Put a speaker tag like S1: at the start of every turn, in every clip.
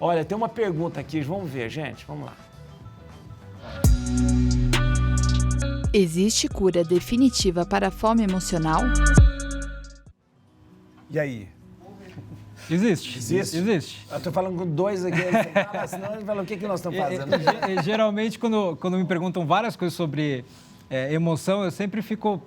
S1: Olha, tem uma pergunta aqui, vamos ver, gente, vamos lá.
S2: Existe cura definitiva para a fome emocional?
S1: E aí?
S3: Existe.
S1: Eu tô falando com dois aqui, senão ele fala, o que nós estamos fazendo?
S3: Geralmente, quando me perguntam várias coisas sobre emoção, eu sempre fico,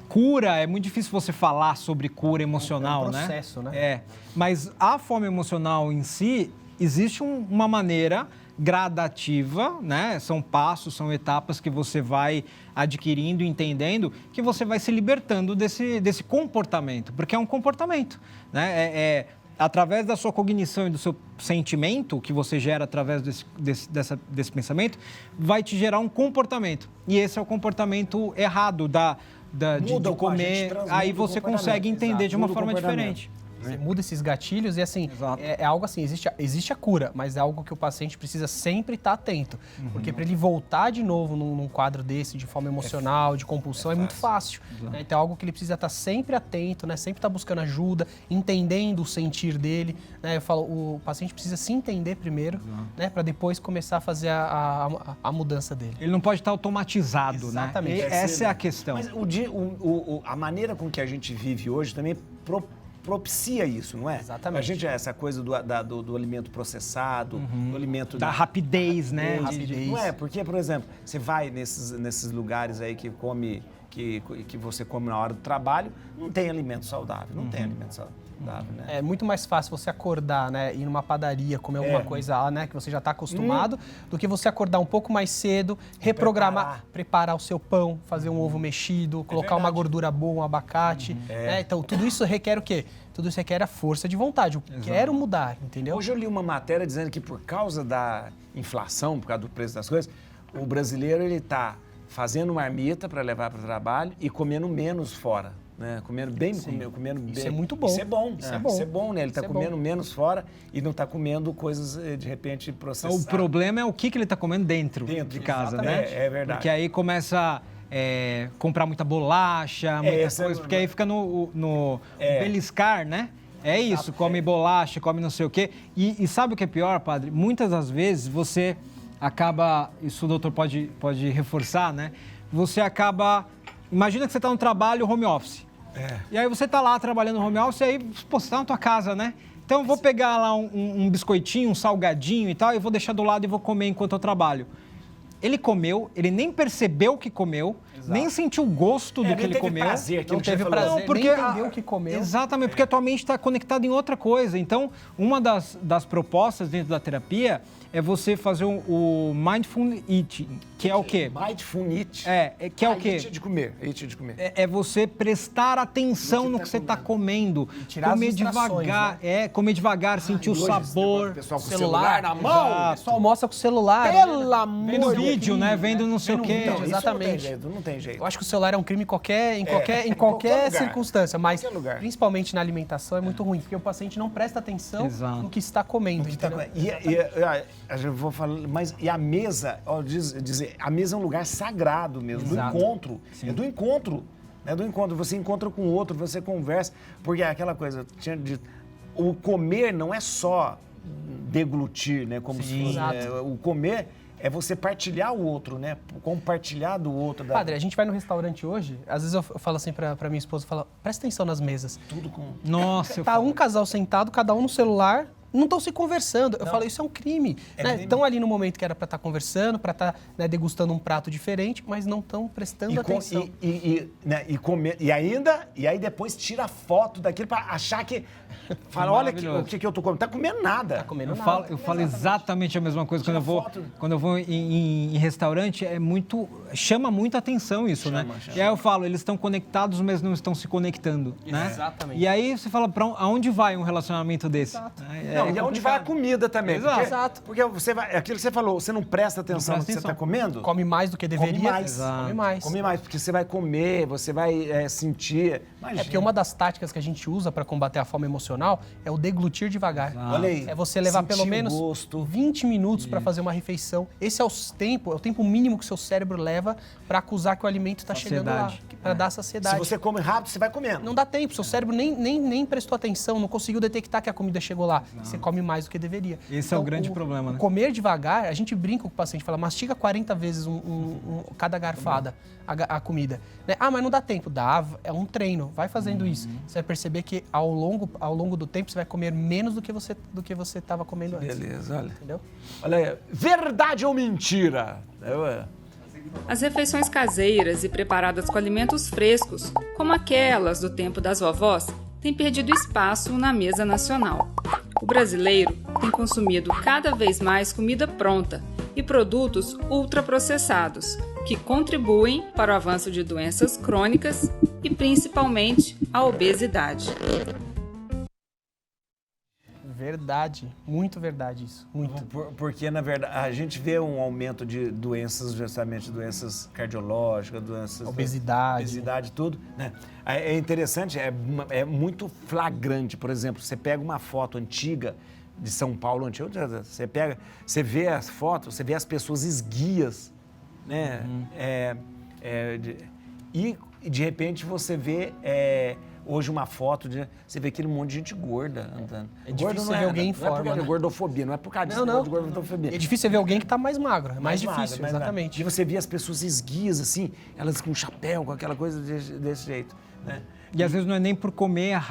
S3: cura, é muito difícil você falar sobre cura emocional, né?
S4: É um processo, né?
S3: Mas a fome emocional em si, existe uma maneira gradativa, né? São passos, são etapas que você vai adquirindo, entendendo, que você vai se libertando desse comportamento, porque é um comportamento, né? Através da sua cognição e do seu sentimento, que você gera através desse pensamento, vai te gerar um comportamento. E esse é o comportamento errado de comer. Aí você consegue entender de uma forma diferente.
S4: Você muda esses gatilhos e, assim, é algo assim, existe a cura, mas é algo que o paciente precisa sempre estar atento. Porque para ele voltar de novo num quadro desse, de fome emocional, de compulsão, é muito fácil. Né? Então é algo que ele precisa estar sempre atento, né? Sempre estar buscando ajuda, entendendo o sentir dele. Né? Eu falo, o paciente precisa se entender primeiro, né? Para depois começar a fazer a mudança dele.
S3: Ele não pode estar automatizado,
S4: exatamente,
S3: né? Essa é a questão.
S1: Mas a maneira com que a gente vive hoje também propicia isso, não é?
S4: Exatamente.
S1: A gente, essa coisa do alimento processado, do alimento...
S3: Da rapidez, né?
S4: Rapidez.
S1: Não é? Porque, por exemplo, você vai nesses lugares aí que você come na hora do trabalho, não tem alimento saudável, não tem alimento saudável, né?
S4: É muito mais fácil você acordar, né, ir numa padaria, comer alguma coisa lá, né, que você já está acostumado, do que você acordar um pouco mais cedo, reprogramar, preparar o seu pão, fazer um ovo mexido, colocar uma gordura boa, um abacate. Né? Então, tudo isso requer o quê? Tudo isso requer a força de vontade. Eu quero mudar, entendeu?
S1: Hoje eu li uma matéria dizendo que por causa da inflação, por causa do preço das coisas, o brasileiro ele está fazendo marmita para levar para o trabalho e comendo menos fora. Né? Comendo bem.
S4: Isso é muito bom.
S1: Isso é bom.
S4: Isso é bom.
S1: Né? Ele está comendo menos fora e não está comendo coisas, de repente, processadas.
S3: O problema é o que ele está comendo dentro de casa, né?
S1: É verdade.
S3: Porque aí começa a comprar muita bolacha, muita coisa, porque aí fica no beliscar, né? É isso, come bolacha, come não sei o quê. E sabe o que é pior, padre? Muitas das vezes você acaba, isso o doutor pode reforçar, né? Você acaba... Imagina que você está no trabalho home office. E aí você está lá trabalhando no home office e aí, você está na tua casa, né? Então eu vou pegar lá um biscoitinho, um salgadinho e tal, e vou deixar do lado e vou comer enquanto eu trabalho. Ele comeu, ele nem percebeu que comeu, nem sentiu o gosto do que ele comeu.
S4: Não teve prazer,
S3: não, porque
S4: nem entendeu o que comeu.
S3: Exatamente, porque a tua mente está conectada em outra coisa. Então, uma das propostas dentro da terapia é você fazer o Mindful Eating, que é o quê?
S1: Mindful Eating?
S3: Que é o quê?
S1: Eat de comer.
S3: É você prestar atenção no que você está comendo. Comer devagar,
S4: né?
S3: Comer devagar, sentir o sabor.
S1: O pessoal com o celular na mão.
S4: O pessoal mostra com o celular.
S1: Pelo amor
S3: Vendo vídeo, né? Vendo não sei o quê.
S4: Exatamente.
S1: Não tem jeito.
S4: Eu acho que o celular é um crime em qualquer circunstância, mas
S1: lugar.
S4: principalmente na alimentação é muito ruim, porque o paciente não presta atenção no que está comendo.
S1: Eu vou falar, mas e a mesa, a mesa é um lugar sagrado mesmo, do encontro.
S3: Sim.
S1: É do encontro. Você encontra com o outro, você conversa, porque é aquela coisa, o comer não é só deglutir, né? Como se fosse, o comer é você partilhar o outro, né? Compartilhar do outro.
S4: Padre, a gente vai no restaurante hoje, às vezes eu falo assim pra minha esposa, eu falo, presta atenção nas mesas.
S1: Tudo com...
S3: Nossa,
S4: Tá um casal sentado, cada um no celular, não estão se conversando. Eu falo, isso é um crime. Estão ali no momento que era para estar conversando, para estar degustando um prato diferente, mas não estão prestando atenção.
S1: E aí depois tira a foto daquilo para achar que... Fala, olha o que eu tô comendo. Tá comendo nada.
S4: Tá comendo nada.
S3: Eu falo exatamente a mesma coisa quando eu vou em restaurante, chama muita atenção isso, né? E aí eu falo, eles estão conectados, mas não estão se conectando, né?
S4: Exatamente.
S3: E aí você fala, aonde vai um relacionamento desse?
S4: Exato.
S1: E aonde vai a comida também.
S4: Exato.
S1: Porque você vai, aquilo que você falou, você não presta atenção no que você está comendo.
S4: Come mais do que deveria.
S1: Come mais, porque você vai comer, você vai sentir.
S4: Imagina. Porque uma das táticas que a gente usa para combater a fome emocional é o deglutir devagar.
S1: Olha aí.
S4: É você levar pelo menos 20 minutos para fazer uma refeição. Esse é o tempo mínimo que o seu cérebro leva para acusar que o alimento está chegando lá, para dar saciedade.
S1: Se você come rápido, você vai comendo.
S4: Não dá tempo, seu cérebro nem prestou atenção, não conseguiu detectar que a comida chegou lá. você come mais do que deveria.
S3: Esse é o grande problema, né?
S4: Comer devagar, a gente brinca com o paciente, fala, mastiga 40 vezes cada garfada a comida. Né? Ah, mas não dá tempo. Dá, é um treino. Vai fazendo isso. Você vai perceber que ao longo do tempo você vai comer menos do que você estava comendo antes.
S1: Beleza, olha.
S4: Entendeu?
S1: Olha aí, verdade ou mentira?
S5: As refeições caseiras e preparadas com alimentos frescos, como aquelas do tempo das vovós, têm perdido espaço na mesa nacional. O brasileiro tem consumido cada vez mais comida pronta e produtos ultraprocessados, que contribuem para o avanço de doenças crônicas e principalmente a obesidade.
S4: Verdade, muito verdade isso, muito.
S1: Porque, na verdade, a gente vê um aumento de doenças, justamente doenças cardiológicas, doenças...
S4: Obesidade,
S1: tudo, né? É interessante, é muito flagrante. Por exemplo, você pega uma foto antiga de São Paulo, você vê as fotos, você vê as pessoas esguias, né? E, de repente, você vê... Hoje uma foto, você vê aquele monte de gente gorda andando.
S4: É difícil você ver alguém em forma.
S1: Não é por causa de gordofobia, não é por causa disso,
S4: não.
S1: de gordofobia.
S4: É difícil você ver alguém que está mais magro, é mais difícil,
S1: mais
S4: exatamente.
S1: magro. E você vê as pessoas esguias, assim, elas com chapéu, com aquela coisa desse jeito, né?
S3: E às vezes não é nem por comer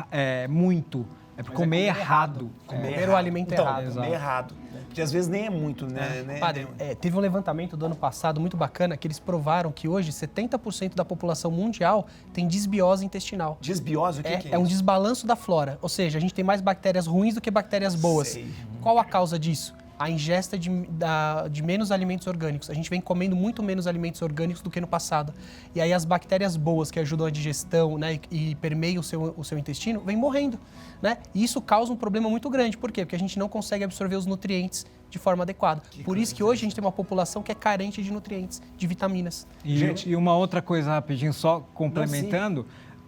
S3: muito, é por comer errado.
S4: Comer o alimento errado.
S1: Comer errado. Porque às vezes nem é muito, né?
S4: Padre, teve um levantamento do ano passado muito bacana que eles provaram que hoje 70% da população mundial tem disbiose intestinal.
S1: Disbiose? O que é isso?
S4: É um desbalanço da flora. Ou seja, a gente tem mais bactérias ruins do que bactérias boas.
S1: Sei.
S4: Qual a causa disso? A ingesta de menos alimentos orgânicos. A gente vem comendo muito menos alimentos orgânicos do que no passado. E aí as bactérias boas que ajudam a digestão, né, e permeiam o seu intestino, vêm morrendo, né? E isso causa um problema muito grande. Por quê? Porque a gente não consegue absorver os nutrientes de forma adequada. Por isso que hoje a gente tem uma população que é carente de nutrientes, de vitaminas.
S3: E uma outra coisa rapidinho, só complementando...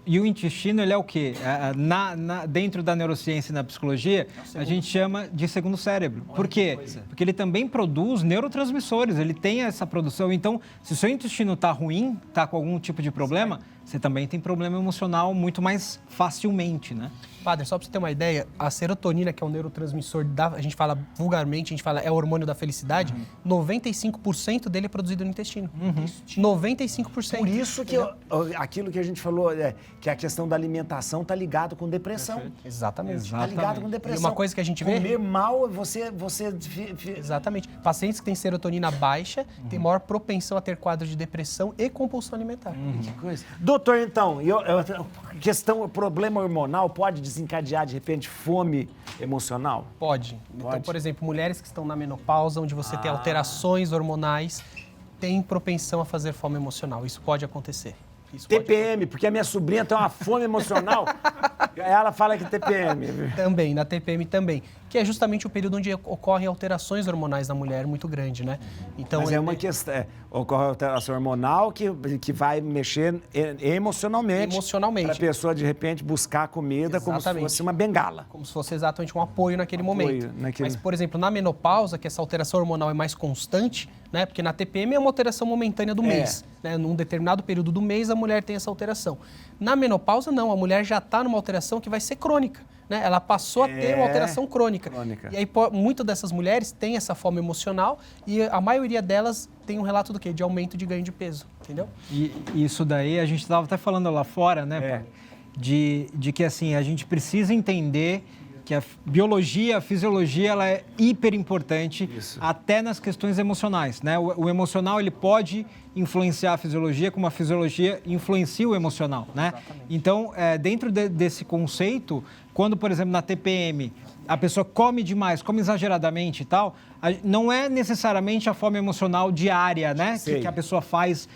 S3: E o intestino, ele é o quê? Dentro da neurociência e na psicologia, a gente chama de segundo cérebro. Por quê? Porque ele também produz neurotransmissores, ele tem essa produção. Então, se o seu intestino está ruim, está com algum tipo de problema, você também tem problema emocional muito mais facilmente, né?
S4: Padre, só para você ter uma ideia, a serotonina, que é um neurotransmissor, a gente fala vulgarmente, é o hormônio da felicidade, 95% dele é produzido no intestino. 95%.
S1: Por isso que aquilo que a gente falou, que a questão da alimentação está ligado com depressão.
S4: Exatamente.
S1: Está ligado com depressão.
S4: E uma coisa que a gente vê...
S1: Comer mal, você...
S4: Exatamente. Pacientes que têm serotonina baixa têm maior propensão a ter quadro de depressão e compulsão alimentar.
S1: Que coisa. Doutor, então, problema hormonal pode desencadear, de repente, fome emocional?
S4: Pode. Então, por exemplo, mulheres que estão na menopausa, onde você tem alterações hormonais, têm propensão a fazer fome emocional. Isso pode acontecer.
S1: TPM, porque a minha sobrinha tem uma fome emocional. Ela fala que é TPM.
S4: Também, na TPM também. Que é justamente o período onde ocorrem alterações hormonais na mulher muito grande, né? Então,
S1: mas é uma questão, ocorre alteração hormonal que vai mexer emocionalmente.
S4: Emocionalmente.
S1: Para a pessoa, de repente, buscar comida como se fosse uma bengala.
S4: Como se fosse exatamente um apoio naquele momento. Mas, por exemplo, na menopausa, que essa alteração hormonal é mais constante, né? Porque na TPM é uma alteração momentânea do mês. Né? Num determinado período do mês, a mulher tem essa alteração. Na menopausa, não. A mulher já está numa alteração que vai ser crônica. Né? Ela passou a ter uma alteração crônica. E aí, muitas dessas mulheres têm essa fome emocional e a maioria delas tem um relato do quê? De aumento de ganho de peso, entendeu?
S3: E isso daí, a gente estava até falando lá fora, né, de que, assim, a gente precisa entender que a biologia, a fisiologia, ela é hiper importante até nas questões emocionais, né? O emocional, ele pode influenciar a fisiologia, como a fisiologia influencia o emocional, né? Exatamente. Então, dentro desse conceito, quando, por exemplo, na TPM, a pessoa come demais, come exageradamente e tal, não é necessariamente a fome emocional diária, né? Que a pessoa faz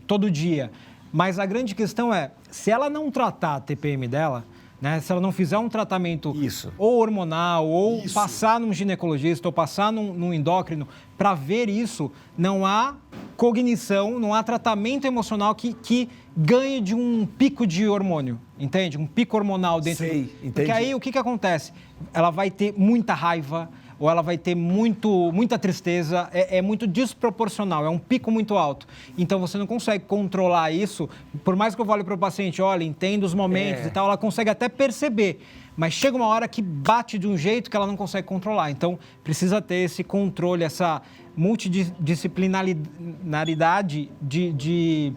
S3: todo dia. Mas a grande questão é, se ela não tratar a TPM dela, né? Se ela não fizer um tratamento ou hormonal, ou passar num ginecologista, ou passar num endócrino, para ver isso, não há cognição, não há tratamento emocional que ganhe de um pico de hormônio, entende? Um pico hormonal dentro.
S1: Entendi.
S3: Porque aí o que acontece? Ela vai ter muita raiva, ou ela vai ter muita tristeza, é muito desproporcional, é um pico muito alto. Então, você não consegue controlar isso, por mais que eu fale para o paciente, olha, entenda os momentos e tal, ela consegue até perceber, mas chega uma hora que bate de um jeito que ela não consegue controlar. Então, precisa ter esse controle, essa multidisciplinaridade de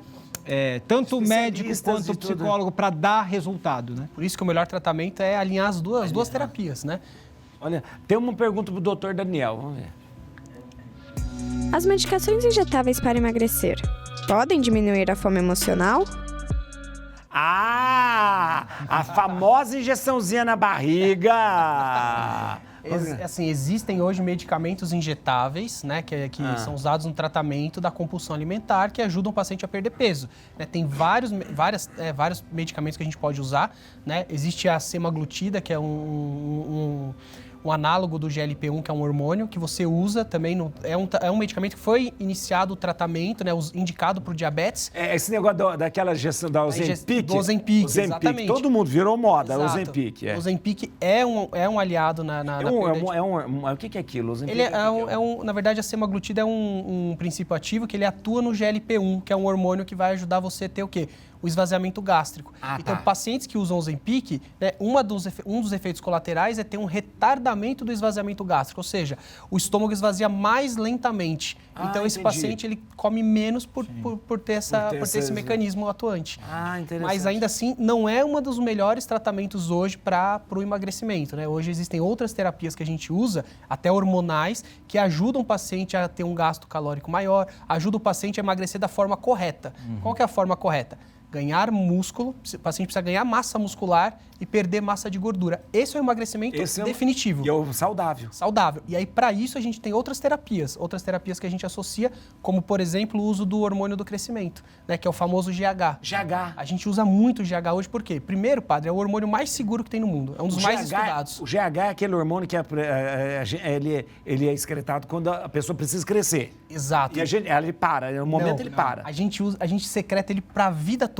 S3: tanto médico quanto psicólogo para dar resultado, né?
S4: Por isso que o melhor tratamento é alinhar as duas terapias, né?
S1: Olha, tem uma pergunta pro doutor Daniel, vamos ver.
S6: As medicações injetáveis para emagrecer podem diminuir a fome emocional?
S1: Ah, a famosa injeçãozinha na barriga.
S4: Assim, existem hoje medicamentos injetáveis, né, que são usados no tratamento da compulsão alimentar, que ajudam o paciente a perder peso. Né, tem vários medicamentos que a gente pode usar, né? Existe a semaglutida, que é um análogo do GLP-1, que é um hormônio, que você usa também, é um medicamento que foi iniciado o tratamento, né, indicado para o diabetes.
S1: Esse negócio daquela gestão da Ozempic?
S4: Do Ozempic, exatamente.
S1: Todo mundo virou moda,
S4: Exato.
S1: Ozempic.
S4: O Ozempic é um aliado na
S1: o que é aquilo? Ozempic
S4: ele na verdade, a semaglutida é um princípio ativo que ele atua no GLP-1, que é um hormônio que vai ajudar você a ter o quê? O esvaziamento gástrico. Então, pacientes que usam Ozempic, né, um dos efeitos colaterais é ter um retardamento do esvaziamento gástrico, ou seja, o estômago esvazia mais lentamente. Então, esse paciente ele come menos por ter esse mecanismo atuante.
S1: Interessante.
S4: Mas, ainda assim, não é um dos melhores tratamentos hoje para o emagrecimento, né? Hoje existem outras terapias que a gente usa, até hormonais, que ajudam o paciente a ter um gasto calórico maior, ajudam o paciente a emagrecer da forma correta. Qual que é a forma correta? Ganhar músculo, o paciente precisa ganhar massa muscular e perder massa de gordura. Esse é o emagrecimento definitivo.
S1: E é o saudável.
S4: Saudável. E aí, para isso, a gente tem outras terapias que a gente associa, como, por exemplo, o uso do hormônio do crescimento, né, que é o famoso GH.
S1: GH.
S4: A gente usa muito o GH hoje, por quê? Primeiro, padre, é o hormônio mais seguro que tem no mundo. É um dos mais estudados.
S1: O GH é aquele hormônio que ele é excretado quando a pessoa precisa crescer.
S4: Exato.
S1: E ele para, no momento ele para.
S4: A gente secreta ele para a vida toda.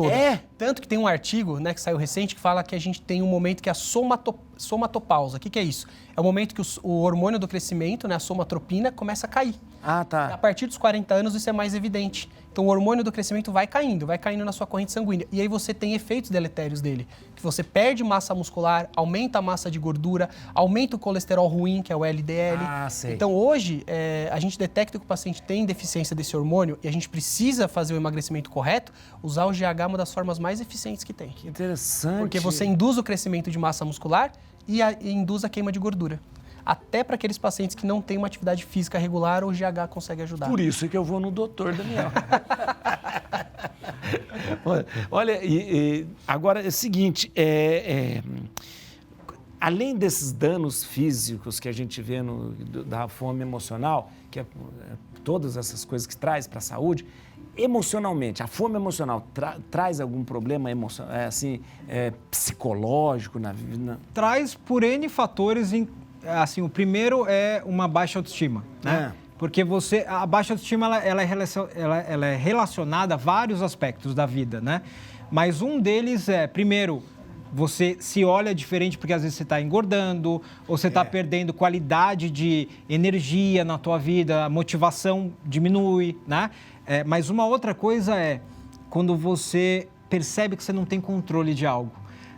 S4: Tanto que tem um artigo, né, que saiu recente que fala que a gente tem um momento que é a somatopausa. O que é isso? É o momento que o hormônio do crescimento, né, a somatropina, começa a cair. A partir dos 40 anos isso é mais evidente. Então o hormônio do crescimento vai caindo na sua corrente sanguínea. E aí você tem efeitos deletérios dele. Que você perde massa muscular, aumenta a massa de gordura, aumenta o colesterol ruim, que é o LDL.
S1: Sei.
S4: Então hoje a gente detecta que o paciente tem deficiência desse hormônio e a gente precisa fazer o emagrecimento correto, usar o GH é uma das formas mais eficientes que tem.
S1: Que interessante.
S4: Porque você induz o crescimento de massa muscular e induz a queima de gordura. Até para aqueles pacientes que não têm uma atividade física regular, o GH consegue ajudar.
S1: Por isso que eu vou no doutor Daniel. Olha, agora é o seguinte, além desses danos físicos que a gente vê da fome emocional, que é todas essas coisas que traz para a saúde, emocionalmente, a fome emocional traz algum problema psicológico na vida?
S3: Traz por N fatores. Assim, o primeiro é uma baixa autoestima, né? Porque a baixa autoestima ela é relacionada a vários aspectos da vida, né? Mas um deles é, primeiro, você se olha diferente porque às vezes você está engordando ou você está perdendo qualidade de energia na tua vida, a motivação diminui, né? Mas uma outra coisa é quando você percebe que você não tem controle de algo,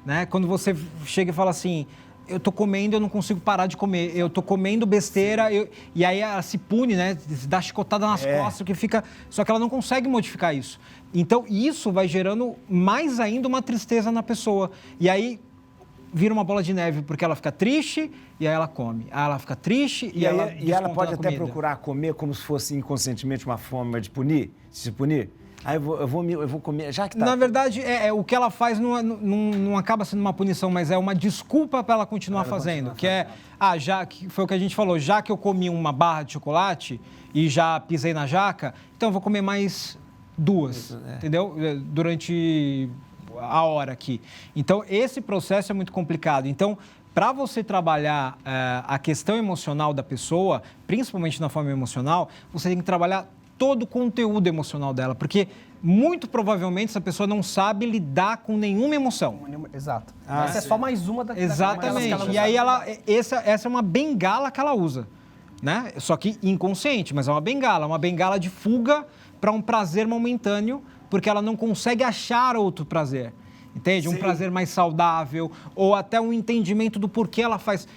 S3: né? Quando você chega e fala assim, eu tô comendo, eu não consigo parar de comer, eu tô comendo besteira, e aí ela se pune, né? Dá chicotada nas costas, que fica... Só que ela não consegue modificar isso. Então, isso vai gerando mais ainda uma tristeza na pessoa. E aí vira uma bola de neve, porque ela fica triste e aí ela come. Aí ela fica triste e
S1: ela pode até procurar comer como se fosse inconscientemente uma forma de se punir. Aí eu vou comer, já que tá...
S3: Na verdade, o que ela faz não acaba sendo uma punição, mas é uma desculpa para ela continuar fazendo. Que foi o que a gente falou, já que eu comi uma barra de chocolate e já pisei na jaca, então eu vou comer mais 2, entendeu? Durante a hora aqui. Então, esse processo é muito complicado. Então, para você trabalhar a questão emocional da pessoa, principalmente na fome emocional, você tem que trabalhar todo o conteúdo emocional dela, porque muito provavelmente essa pessoa não sabe lidar com nenhuma emoção.
S4: Exato. Essa é só mais uma da
S3: Exatamente. E aí essa é uma bengala que ela usa, né? Só que inconsciente, mas é uma bengala de fuga para um prazer momentâneo, porque ela não consegue achar outro prazer. Entende? Sim. Um prazer mais saudável, ou até um entendimento do porquê ela faz.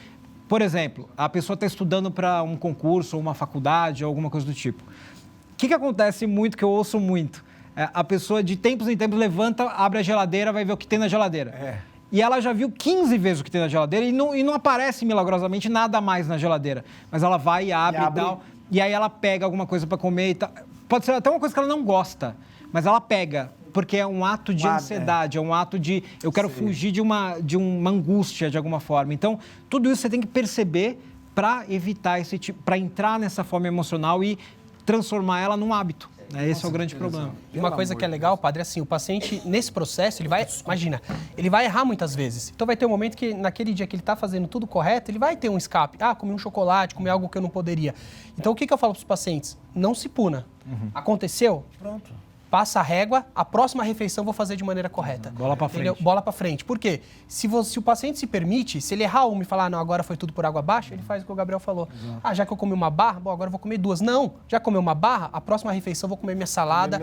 S3: Por exemplo, a pessoa está estudando para um concurso, ou uma faculdade, ou alguma coisa do tipo. O que acontece muito, que eu ouço muito? A pessoa, de tempos em tempos, levanta, abre a geladeira, vai ver o que tem na geladeira. E ela já viu 15 vezes o que tem na geladeira e não aparece milagrosamente nada mais na geladeira. Mas ela vai e abre e tal, e aí ela pega alguma coisa para comer e tal. Pode ser até uma coisa que ela não gosta, mas ela pega. Porque é um ato de ansiedade, é um ato de... Eu quero fugir de uma angústia, de alguma forma. Então, tudo isso você tem que perceber para evitar esse tipo... Para entrar nessa fome emocional e transformar ela num hábito. Esse é o grande problema.
S4: E uma coisa que é legal, padre, é assim, o paciente, nesse processo, ele vai... Imagina, ele vai errar muitas vezes. Então, vai ter um momento que, naquele dia que ele está fazendo tudo correto, ele vai ter um escape. Comi um chocolate, comi algo que eu não poderia. Então, o que eu falo para os pacientes? Não se puna. Aconteceu? Pronto. Passa a régua, a próxima refeição eu vou fazer de maneira correta.
S3: Bola pra frente.
S4: Bola pra frente. Por quê? Se o paciente se permite, se ele errar uma e falar, não, agora foi tudo por água abaixo, ele faz o que o Gabriel falou. Já que eu comi uma barra, bom, agora eu vou comer 2. Não, já comeu uma barra, a próxima refeição eu vou comer minha salada,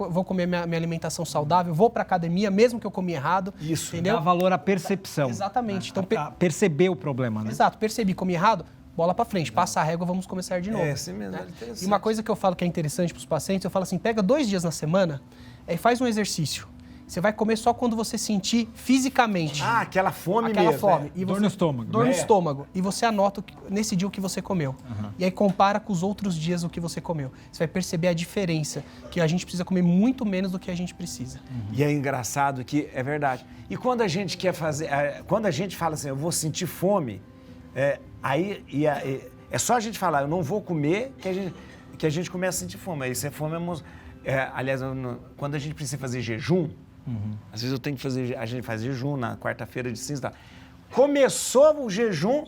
S4: vou comer minha alimentação saudável, vou pra academia, mesmo que eu comi errado.
S3: Isso,
S4: entendeu?
S3: dá valor à percepção.
S4: Exatamente.
S3: Então, perceber o problema, né?
S4: Exato, percebi, comi errado, bola pra frente, passa a régua, vamos começar de novo.
S1: Assim mesmo, é interessante.
S4: E uma coisa que eu falo que é interessante para os pacientes, eu falo assim, pega 2 dias na semana e faz um exercício. Você vai comer só quando você sentir fisicamente.
S1: Aquela fome
S4: aquela
S1: mesmo.
S4: Fome. E
S3: dor no estômago.
S4: Dor no estômago. E você anota nesse dia o que você comeu. E aí compara com os outros dias o que você comeu. Você vai perceber a diferença, que a gente precisa comer muito menos do que a gente precisa.
S1: E é engraçado que é verdade. E quando a gente quer fazer, quando a gente fala assim, eu vou sentir fome, é só a gente falar, eu não vou comer, que a gente começa a sentir fome. Isso é fome aliás, quando a gente precisa fazer jejum, às vezes eu tenho que fazer, a gente faz jejum na quarta-feira de cinza. Tá? Começou o jejum,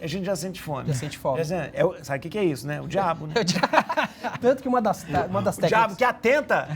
S1: a gente já sente fome.
S4: Já sente fome.
S1: Sabe o que é isso, né? O diabo, né?
S4: Tanto que uma das técnicas...
S1: O diabo que atenta.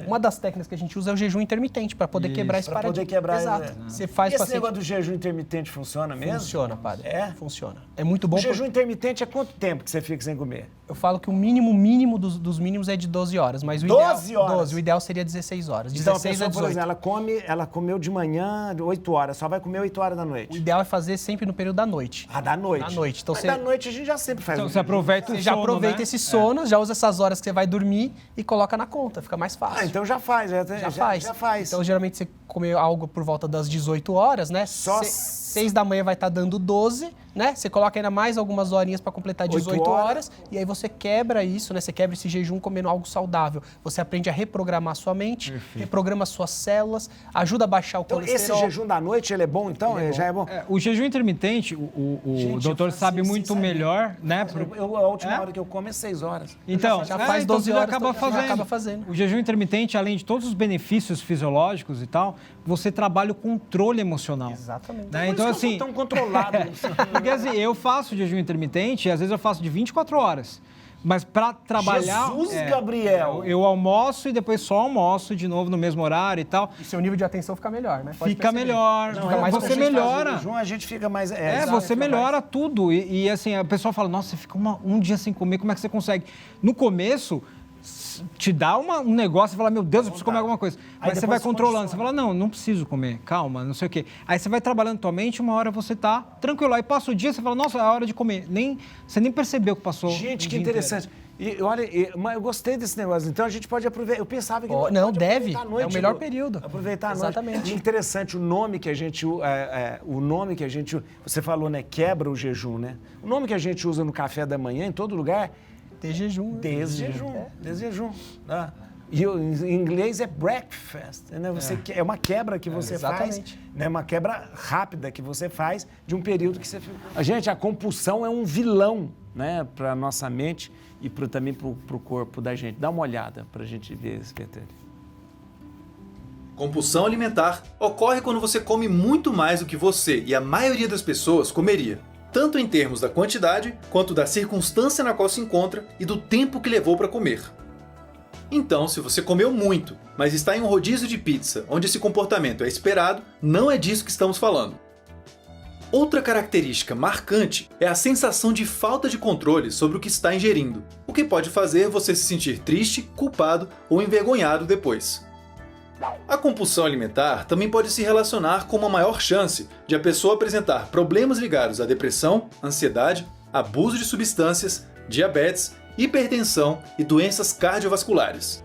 S4: Uma das técnicas que a gente usa é o jejum intermitente, para poder quebrar esse paradigma.
S1: Para poder quebrar.
S4: Exato. Você faz
S1: esse negócio do jejum intermitente funciona mesmo?
S4: Funciona, padre. Funciona. É muito bom.
S1: O jejum intermitente é quanto tempo que você fica sem comer?
S4: Eu falo que o mínimo dos mínimos é de 12 horas, mas o
S1: 12
S4: ideal,
S1: horas?
S4: 12, o ideal seria 16 horas.
S1: Então,
S4: 16
S1: a pessoa,
S4: a 18.
S1: por exemplo, ela comeu de manhã 8 horas, só vai comer 8 horas da noite.
S4: O ideal é fazer sempre no período da noite.
S1: Da noite?
S4: Da noite. Então,
S1: mas da noite a gente já sempre faz.
S3: Então, você aproveita o sono,
S4: já aproveita esse sono, já usa essas horas que você vai dormir e coloca na conta, fica mais fácil.
S1: Então já faz. Já faz.
S4: Então, geralmente, você comer algo por volta das 18 horas, né?
S1: Só
S4: 6 da manhã vai estar dando 12, né? Você coloca ainda mais algumas horinhas para completar 18 horas e aí você quebra isso, né? Você quebra esse jejum comendo algo saudável. Você aprende a reprogramar sua mente, reprograma suas células, ajuda a baixar o colesterol.
S1: Esse jejum da noite, ele é bom, então? Já é bom?
S3: O jejum intermitente, o doutor sabe muito melhor, né?
S1: A última hora que eu como é 6 horas.
S4: Então, já faz 12 horas,
S3: acaba fazendo. O jejum intermitente, além de todos os benefícios fisiológicos e tal, você trabalha o controle emocional.
S4: Exatamente.
S3: Né? Então, assim,
S1: tão controlado.
S3: Porque assim, eu faço jejum intermitente e às vezes eu faço de 24 horas. Mas para trabalhar...
S1: Jesus, Gabriel!
S3: Eu almoço e depois só almoço de novo no mesmo horário e tal.
S4: E seu nível de atenção fica melhor, né?
S3: Fica melhor. Você melhora.
S1: A gente fica mais...
S3: Você melhora tudo. E assim, a pessoa fala, nossa, você fica um dia sem comer, como é que você consegue? No começo... te dá um negócio e fala, meu Deus, eu preciso comer alguma coisa. Mas você vai controlando, você fala, não preciso comer, calma, não sei o quê. Aí você vai trabalhando tua mente, uma hora você tá tranquilo. Aí passa o dia, você fala, nossa, é a hora de comer. Você nem percebeu que passou.
S1: Gente, que interessante. E olha, mas eu gostei desse negócio. Então a gente pode aproveitar. Eu pensava que
S4: não deve. À noite, é o melhor período.
S1: Aproveitar a noite.
S4: Exatamente.
S1: E interessante o nome que a gente, você falou, né? Quebra o jejum, né? O nome que a gente usa no café da manhã em todo lugar.
S4: Desjejum.
S1: Desjejum. E em inglês é breakfast. Né? É uma quebra que você faz. Né? Uma quebra rápida que você faz de um período que você fica. Gente, a compulsão é um vilão, né? Para a nossa mente e também para o corpo da gente. Dá uma olhada para a gente ver esse PT.
S7: Compulsão alimentar ocorre quando você come muito mais do que você e a maioria das pessoas comeria. Tanto em termos da quantidade, quanto da circunstância na qual se encontra e do tempo que levou para comer. Então, se você comeu muito, mas está em um rodízio de pizza, onde esse comportamento é esperado, não é disso que estamos falando. Outra característica marcante é a sensação de falta de controle sobre o que está ingerindo, o que pode fazer você se sentir triste, culpado ou envergonhado depois. A compulsão alimentar também pode se relacionar com uma maior chance de a pessoa apresentar problemas ligados à depressão, ansiedade, abuso de substâncias, diabetes, hipertensão e doenças cardiovasculares.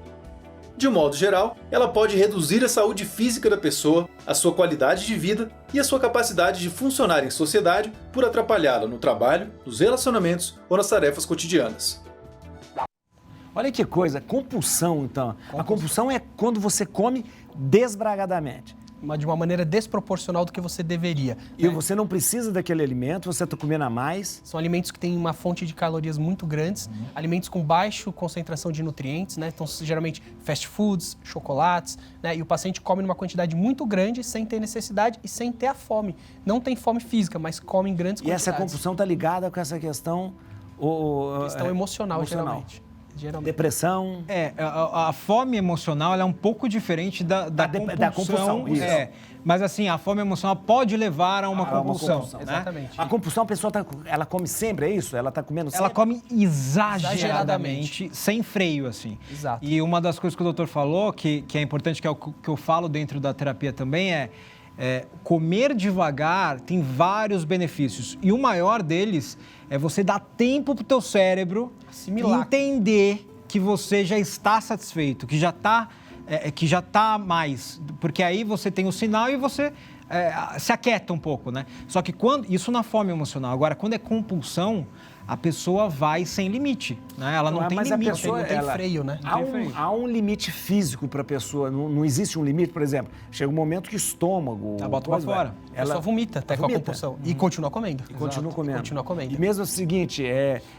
S7: De um modo geral, ela pode reduzir a saúde física da pessoa, a sua qualidade de vida e a sua capacidade de funcionar em sociedade por atrapalhá-la no trabalho, nos relacionamentos ou nas tarefas cotidianas.
S1: Olha que coisa, compulsão então. A compulsão é quando você come desbragadamente.
S4: De uma maneira desproporcional do que você deveria.
S1: E você não precisa daquele alimento, você está comendo a mais.
S4: São alimentos que têm uma fonte de calorias muito grandes, alimentos com baixa concentração de nutrientes, né? Então, geralmente, fast foods, chocolates, né? E o paciente come numa quantidade muito grande, sem ter necessidade e sem ter a fome. Não tem fome física, mas come em grandes quantidades.
S1: E essa compulsão está ligada com essa questão...
S4: questão emocional, geralmente.
S1: Depressão.
S3: A fome emocional ela é um pouco diferente da compulsão.
S1: Isso.
S3: Mas assim, a fome emocional pode levar a uma compulsão. Né?
S4: Exatamente.
S1: A compulsão, a pessoa ela come sempre, é isso? Ela está comendo sempre?
S3: Ela come exageradamente, sem freio, assim.
S4: Exato.
S3: E uma das coisas que o doutor falou, que é importante, que é o que eu falo dentro da terapia também, comer devagar tem vários benefícios. E o maior deles é você dar tempo para o teu cérebro entender que você já está satisfeito, que já está mais. Porque aí você tem o sinal e você se aquieta um pouco, né? Só que isso na fome emocional. Agora, quando é compulsão, a pessoa vai sem limite, né? Ela não tem limite,
S4: não tem freio, né?
S1: Há um limite físico para a pessoa, não existe um limite, por exemplo, chega um momento que o estômago...
S3: Ela bota para fora.
S4: Ela só vomita até com a compulsão e continua comendo.
S1: Continua comendo. E mesmo o seguinte,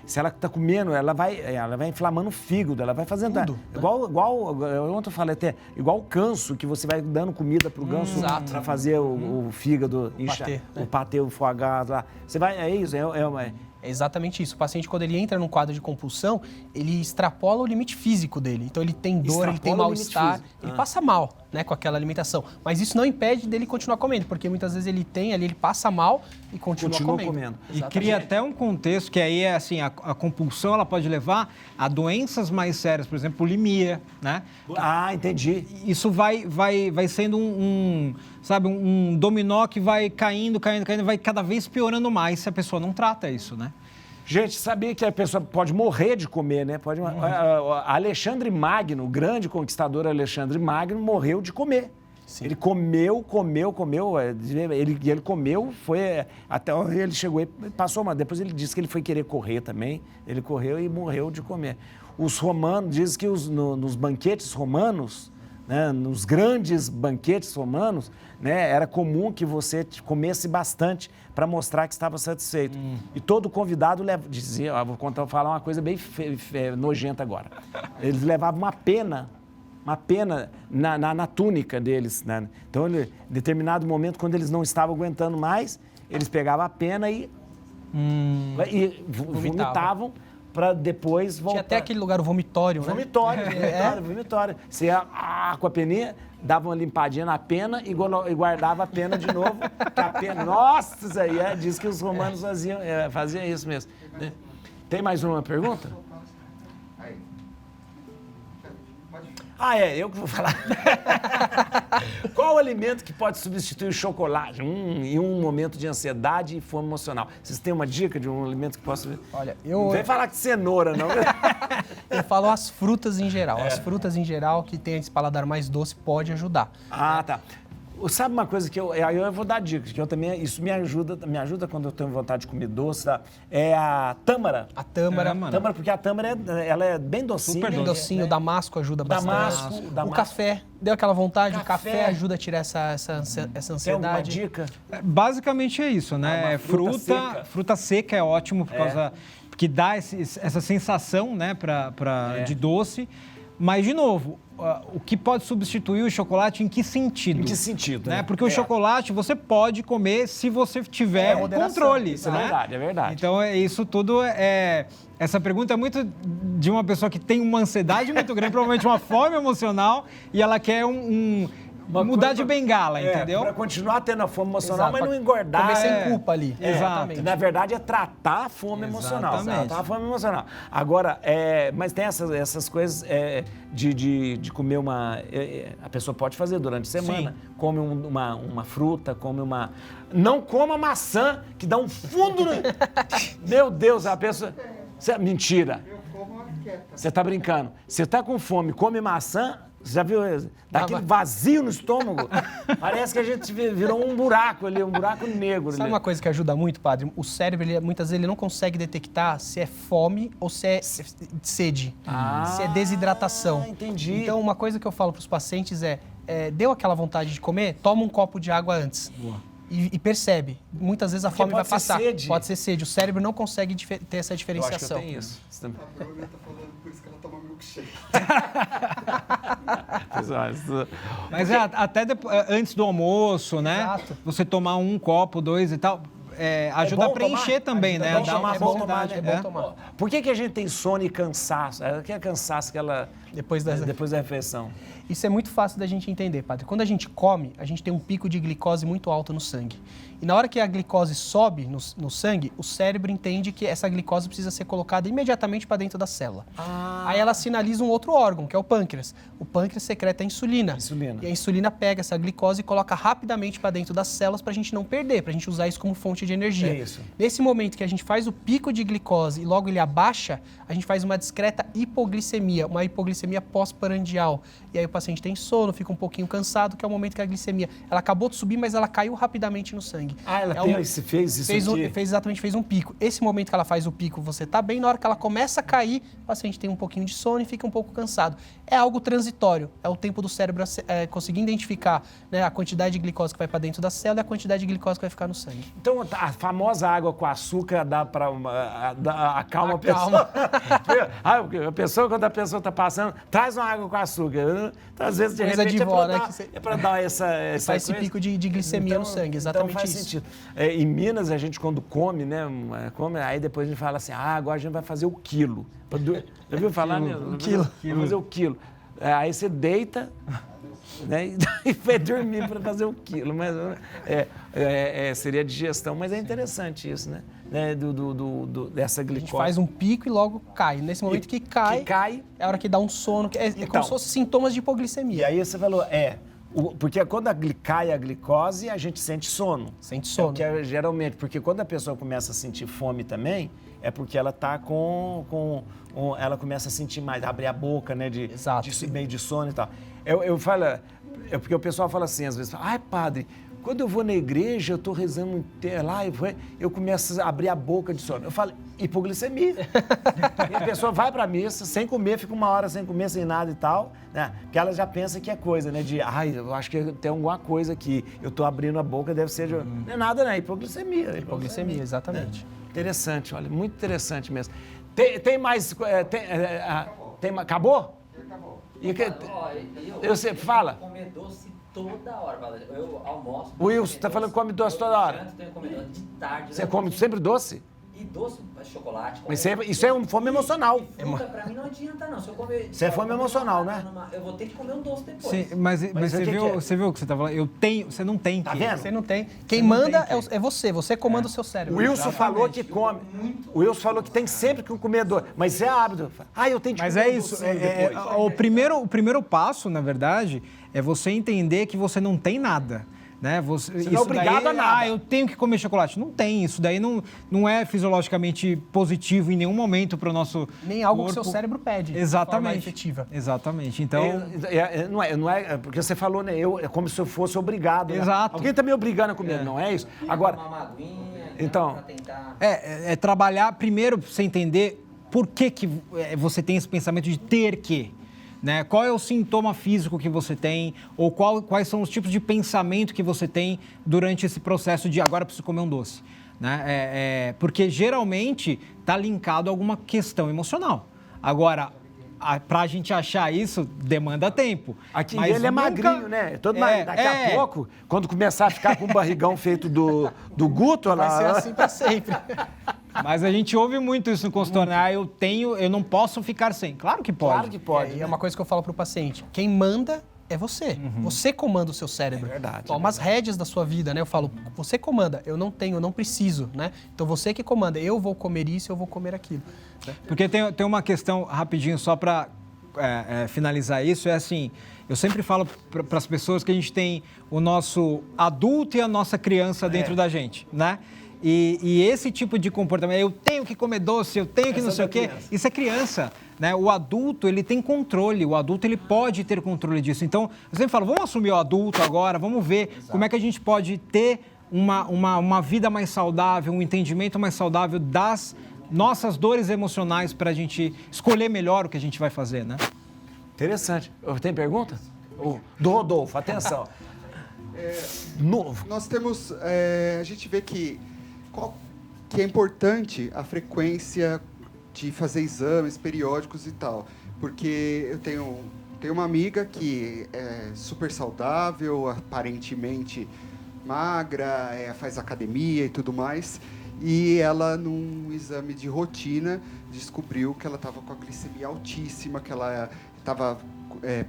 S1: se ela está comendo, ela vai inflamando o fígado, ela vai fazendo...
S4: Tudo,
S1: igual ontem eu falei até, igual o ganso, que você vai dando comida para o ganso para fazer o fígado inchar, o patê, o foie gras lá. Você vai, é isso,
S4: É exatamente isso. O paciente, quando ele entra num quadro de compulsão, ele extrapola o limite físico dele. Então, ele tem dor, ele tem mal-estar, ele passa mal, né, com aquela alimentação. Mas isso não impede dele continuar comendo, porque muitas vezes ele passa mal e continua comendo.
S3: E cria até um contexto que aí é assim, a compulsão ela pode levar a doenças mais sérias, por exemplo, bulimia, né?
S1: Ah, entendi.
S3: Isso vai sendo um dominó que vai caindo, vai cada vez piorando mais se a pessoa não trata isso, né?
S1: Gente, sabia que a pessoa pode morrer de comer, né? Alexandre Magno, o grande conquistador Alexandre Magno, morreu de comer. Sim. Ele comeu, ele comeu, foi até onde ele chegou e passou, mas depois ele disse que ele foi querer correr também, ele correu e morreu de comer. Os romanos, diz que nos banquetes romanos, né, nos grandes banquetes romanos, né, era comum que você comesse bastante para mostrar que estava satisfeito. E todo convidado dizia, vou falar uma coisa bem nojenta agora, eles levavam uma pena na túnica deles, né? Então, em determinado momento, quando eles não estavam aguentando mais, eles pegavam a pena e vomitavam para depois voltar.
S4: Tinha até aquele lugar, o vomitório, né?
S1: Vomitório. Você ia com a peninha, dava uma limpadinha na pena e guardava a pena de novo. Nossa, isso aí diz que os romanos faziam isso mesmo. Né? Tem mais uma pergunta? Eu que vou falar. Qual o alimento que pode substituir o chocolate em um momento de ansiedade e fome emocional? Vocês têm uma dica de um alimento que possa...
S4: Olha,
S1: não vem falar de cenoura, não.
S4: Eu falo as frutas em geral. As frutas em geral que tem esse paladar mais doce pode ajudar.
S1: Tá. Sabe uma coisa que eu vou dar dicas, que eu também, isso me ajuda quando eu tenho vontade de comer doce, tá? É a tâmara.
S4: A tâmara,
S1: porque a tâmara, ela é bem docinha.
S4: Super docinho, o damasco ajuda bastante. O café, deu aquela vontade, o café ajuda a tirar essa ansiedade.
S1: Tem alguma dica?
S3: Basicamente é isso, né? Fruta seca é ótimo, por causa que dá essa sensação, né, de doce. Mas, de novo, o que pode substituir o chocolate em que sentido?
S1: Em que sentido,
S3: né? Porque o chocolate você pode comer se você tiver um controle.
S1: Isso
S3: né?
S1: é verdade.
S3: Então, isso tudo Essa pergunta é muito de uma pessoa que tem uma ansiedade muito grande, provavelmente uma fome emocional, e ela quer mudar de bengala, entendeu?
S1: Para continuar tendo a fome emocional, mas não engordar.
S4: Comer sem culpa ali.
S3: Exatamente.
S1: Na verdade, é tratar a fome emocional. Tratar a fome emocional. Agora, mas tem essas coisas de comer uma... a pessoa pode fazer durante a semana. Sim. Come uma fruta, come uma... Não coma maçã, que dá um fundo no... Meu Deus, a pessoa... Mentira. Você tá brincando. Você tá com fome, come maçã... Você já viu? Dá aquele vazio no estômago. Parece que a gente virou um buraco ali, um buraco negro.
S4: Sabe uma coisa que ajuda muito, padre? O cérebro, muitas vezes, ele não consegue detectar se é fome ou se é sede. Se é desidratação.
S1: Entendi.
S4: Então, uma coisa que eu falo para os pacientes deu aquela vontade de comer, toma um copo de água antes.
S3: Boa.
S4: E percebe. Muitas vezes a fome vai passar.
S1: Sede.
S4: Pode ser sede. O cérebro não consegue ter essa diferenciação.
S1: Eu acho que eu tenho isso.
S8: A Bruna tá falando por isso que ela toma milkshake.
S3: Mas até antes do almoço, né?
S4: Exato.
S3: Você tomar um copo, 2 e tal, ajuda a preencher também, né?
S1: É bom
S4: tomar.
S1: Por que a gente tem sono e cansaço? Que é cansaço
S4: depois da
S1: refeição?
S4: Isso é muito fácil da gente entender, padre. Quando a gente come, a gente tem um pico de glicose muito alto no sangue. E na hora que a glicose sobe no sangue, o cérebro entende que essa glicose precisa ser colocada imediatamente para dentro da célula. Aí ela sinaliza um outro órgão, que é o pâncreas. O pâncreas secreta a insulina. E a insulina pega essa glicose e coloca rapidamente para dentro das células para a gente não perder, para a gente usar isso como fonte de energia.
S1: É isso.
S4: Nesse momento que a gente faz o pico de glicose e logo ele abaixa, a gente faz uma discreta hipoglicemia, uma hipoglicemia pós-prandial. E aí o paciente tem sono, fica um pouquinho cansado, que é o momento que a glicemia, ela acabou de subir, mas ela caiu rapidamente no sangue. Fez um pico. Esse momento que ela faz o pico, você tá bem, na hora que ela começa a cair, o paciente tem um pouquinho de sono e fica um pouco cansado. É algo transitório, é o tempo do cérebro conseguir identificar, né, a quantidade de glicose que vai para dentro da célula e a quantidade de glicose que vai ficar no sangue.
S1: Então, a famosa água com açúcar dá para acalma a pessoa. Quando a pessoa está passando, traz uma água com açúcar. Então, às vezes, de repente, é para dar essa
S4: faz esse pico de glicemia no sangue, exatamente
S1: então faz
S4: isso.
S1: Sentido. Em Minas, a gente quando come, né? Aí depois a gente fala assim, agora a gente vai fazer o quilo. Já viu falar mesmo?
S4: O quilo.
S1: Vai fazer o quilo. Aí você deita, né? E vai dormir para fazer o quilo. Mas seria digestão, mas é interessante isso, né? Dessa glicose.
S4: A gente faz um pico e logo cai. Nesse momento que cai, é a hora que dá um sono.
S1: Então,
S4: como se fossem sintomas de hipoglicemia.
S1: E aí você falou, porque quando cai a glicose, a gente sente sono.
S4: Sente sono.
S1: Geralmente, porque quando a pessoa começa a sentir fome também, é porque ela está ela começa a sentir mais, abrir a boca, né? Meio de sono e tal. Eu falo, porque o pessoal fala assim, às vezes, padre, quando eu vou na igreja, eu estou rezando lá, eu começo a abrir a boca de sono. Eu falo, hipoglicemia. E a pessoa vai para a missa sem comer, fica 1 hora sem comer, sem nada e tal, né? Porque ela já pensa que é coisa, né? Eu acho que tem alguma coisa aqui, eu estou abrindo a boca, deve ser... Não é nada, né? Hipoglicemia.
S4: Hipoglicemia, exatamente.
S1: Interessante, olha, muito interessante mesmo. Tem mais... Acabou?
S8: Acabou.
S1: Você fala.
S9: Comer doce toda hora, eu almoço.
S1: O Wilson tá falando que come doce toda hora.
S9: Eu tenho comido de tarde.
S1: Você come sempre doce?
S9: E doce, chocolate.
S1: Mas isso é fome emocional.
S9: Fruta pra mim não adianta, não. Se eu comer...
S1: Isso é fome emocional, né?
S9: Eu vou ter que comer um doce depois.
S3: Sim, mas você viu o que você tá falando? Você não tem que.
S1: Tá vendo?
S4: Você não tem. Quem manda é você. Você comanda o seu cérebro.
S1: O Wilson falou que come. O Wilson falou que tem sempre que comer doce. Mas isso é hábito. Eu tenho que comer.
S3: Mas é isso. O primeiro passo, na verdade, é você entender que você não tem nada. Né?
S1: Você não é obrigado a nada.
S3: Eu tenho que comer chocolate. Não tem. Isso daí não é fisiologicamente positivo em nenhum momento para o nosso
S4: nem algo
S3: corpo.
S4: Que o seu cérebro pede.
S3: Exatamente.
S4: De forma efetiva.
S3: Exatamente. Então...
S1: Não é porque você falou, né? É como se eu fosse obrigado.
S3: Exato.
S1: Né? Alguém está me obrigando a comer. Não é isso? Agora...
S9: Uma maguinha,
S1: então...
S9: pra tentar...
S3: trabalhar primeiro para você entender por que você tem esse pensamento de ter que. Né? Qual é o sintoma físico que você tem ou quais são os tipos de pensamento que você tem durante esse processo de agora preciso comer um doce. Né? Porque geralmente está linkado a alguma questão emocional. Agora, pra gente achar isso, demanda tempo.
S1: Aqui
S3: mas
S1: ele é magrinho, né? Todo magrinho. Daqui a pouco, quando começar a ficar com o barrigão feito do Guto,
S4: Vai ser assim pra sempre.
S3: Mas a gente ouve muito isso no consultório, né? Eu não posso ficar sem. Claro que pode.
S1: Claro que pode.
S4: E é uma coisa que eu falo pro paciente. Quem manda é você. Você comanda o seu cérebro.
S1: É verdade.
S4: Toma as rédeas da sua vida, né? Eu falo, você comanda, eu não tenho, eu não preciso, né? Então você que comanda, eu vou comer isso, eu vou comer aquilo.
S3: Porque tem uma questão, rapidinho, só para finalizar isso, é assim, eu sempre falo para as pessoas que a gente tem o nosso adulto e a nossa criança dentro da gente, né? E esse tipo de comportamento, eu tenho que comer doce, eu tenho que não sei o quê, isso é criança, né? O adulto, ele tem controle, o adulto, ele pode ter controle disso. Então, eu sempre falo, vamos assumir o adulto agora, vamos ver como é que a gente pode ter uma vida mais saudável, um entendimento mais saudável das nossas dores emocionais para a gente escolher melhor o que a gente vai fazer, né?
S1: Interessante. Tem pergunta? Do Rodolfo, atenção. Novo.
S8: Nós temos... a gente vê que é importante a frequência de fazer exames periódicos e tal. Porque eu tenho uma amiga que é super saudável, aparentemente magra, faz academia e tudo mais. E ela, num exame de rotina, descobriu que ela estava com a glicemia altíssima, que ela estava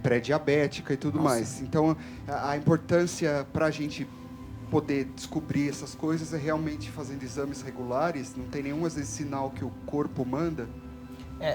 S8: pré-diabética e tudo mais. Então, a importância para a gente poder descobrir essas coisas é realmente fazendo exames regulares. Não tem nenhum, às vezes, sinal que o corpo manda.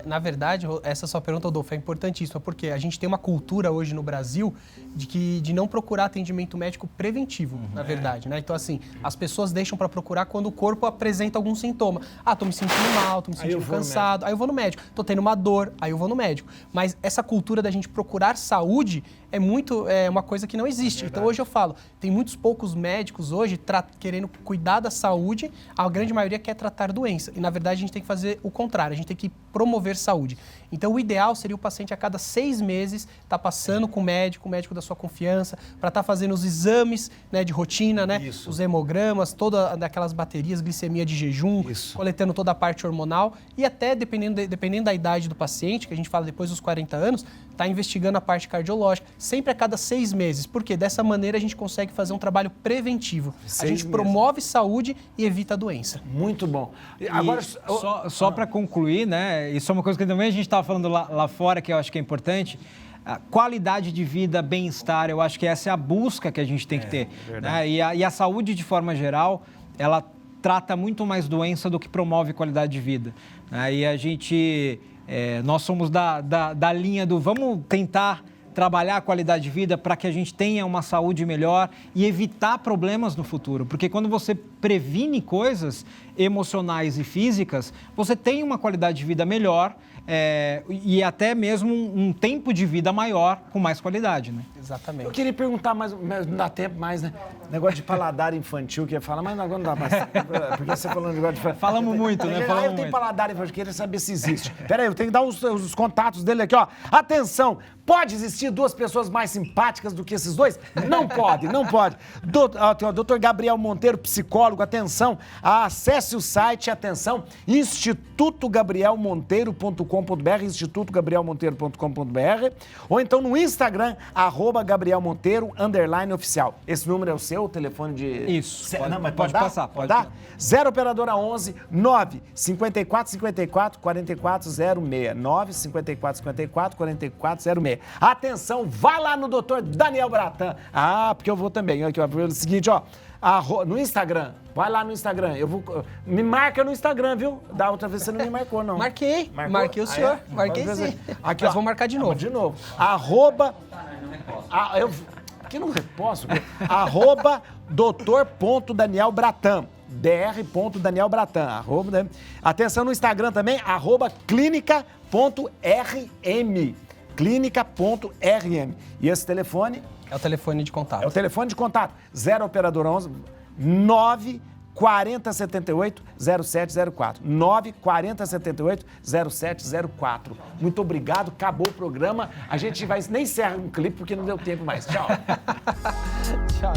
S4: Na verdade, essa sua pergunta, Rodolfo, é importantíssima, porque a gente tem uma cultura hoje no Brasil de não procurar atendimento médico preventivo, na verdade, né? Então, assim, as pessoas deixam para procurar quando o corpo apresenta algum sintoma. Tô me sentindo mal, tô me sentindo cansado, aí eu vou no médico. Tô tendo uma dor, aí eu vou no médico. Mas essa cultura da gente procurar saúde é uma coisa que não existe. Então, hoje eu falo, tem muitos poucos médicos hoje querendo cuidar da saúde, a grande maioria quer tratar doença. E, na verdade, a gente tem que fazer o contrário, a gente tem que promover saúde. Então, o ideal seria o paciente a cada 6 meses estar passando com o médico da sua confiança, para estar fazendo os exames, né, de rotina, né? Isso. Os hemogramas, todas aquelas baterias, glicemia de jejum, coletando toda a parte hormonal e até, dependendo da idade do paciente, que a gente fala depois dos 40 anos, está investigando a parte cardiológica, sempre a cada 6 meses, porque dessa maneira a gente consegue fazer um trabalho preventivo. A gente promove saúde e evita a doença.
S1: Muito bom.
S3: Agora, só para concluir, né? Isso é uma coisa que também a gente estava falando lá fora, que eu acho que é importante. A qualidade de vida, bem-estar, eu acho que essa é a busca que a gente tem que ter. Né? E a saúde, de forma geral, ela trata muito mais doença do que promove qualidade de vida. Né? E a gente, nós somos da linha do vamos tentar trabalhar a qualidade de vida para que a gente tenha uma saúde melhor e evitar problemas no futuro. Porque quando você previne coisas emocionais e físicas, você tem uma qualidade de vida melhor e até mesmo um tempo de vida maior com mais qualidade, né?
S4: Exatamente.
S1: Eu queria perguntar mais, não dá tempo mais, né? Negócio de paladar infantil, que ia falar, mas agora não dá mais. Porque você falando de negócio de...
S3: Falamos muito, né?
S1: Eu tenho paladar infantil, eu queria saber se existe. Peraí, eu tenho que dar os contatos dele aqui, ó. Atenção, pode existir 2 pessoas mais simpáticas do que esses 2? Não pode, não pode. Doutor Gabriel Monteiro, psicólogo, atenção, acesse o site, atenção, institutogabrielmonteiro.com.br, institutogabrielmonteiro.com.br, ou então no Instagram, @GabrielMonteiro _oficial. Esse número é o seu, o telefone de...
S3: Isso,
S1: pode passar, pode dar? 0 operadora 11 9 54 54 4406, 9 54 54 4406. Atenção, vai lá no Dr. Daniel Bratan. Porque eu vou também. Aqui, ó, é o seguinte, ó, no Instagram. Vai lá no Instagram. Me marca no Instagram, viu? Da outra vez você não me marcou, não.
S4: Marquei. Marquei o senhor. Marquei sim.
S1: Aqui,
S4: mas vou marcar de novo.
S1: De novo. Aqui não reposto. Dr.danielbratan. dr.danielbratan. Atenção no Instagram também, @clínica.rm. Clínica.rm. E esse telefone?
S4: É o telefone de contato.
S1: É o telefone de contato. 0 operadora 11 9 40 78 0704. 9 40 78 0704. Muito obrigado, acabou o programa. A gente vai nem encerrar um clipe porque não deu tempo mais. Tchau.
S4: Tchau.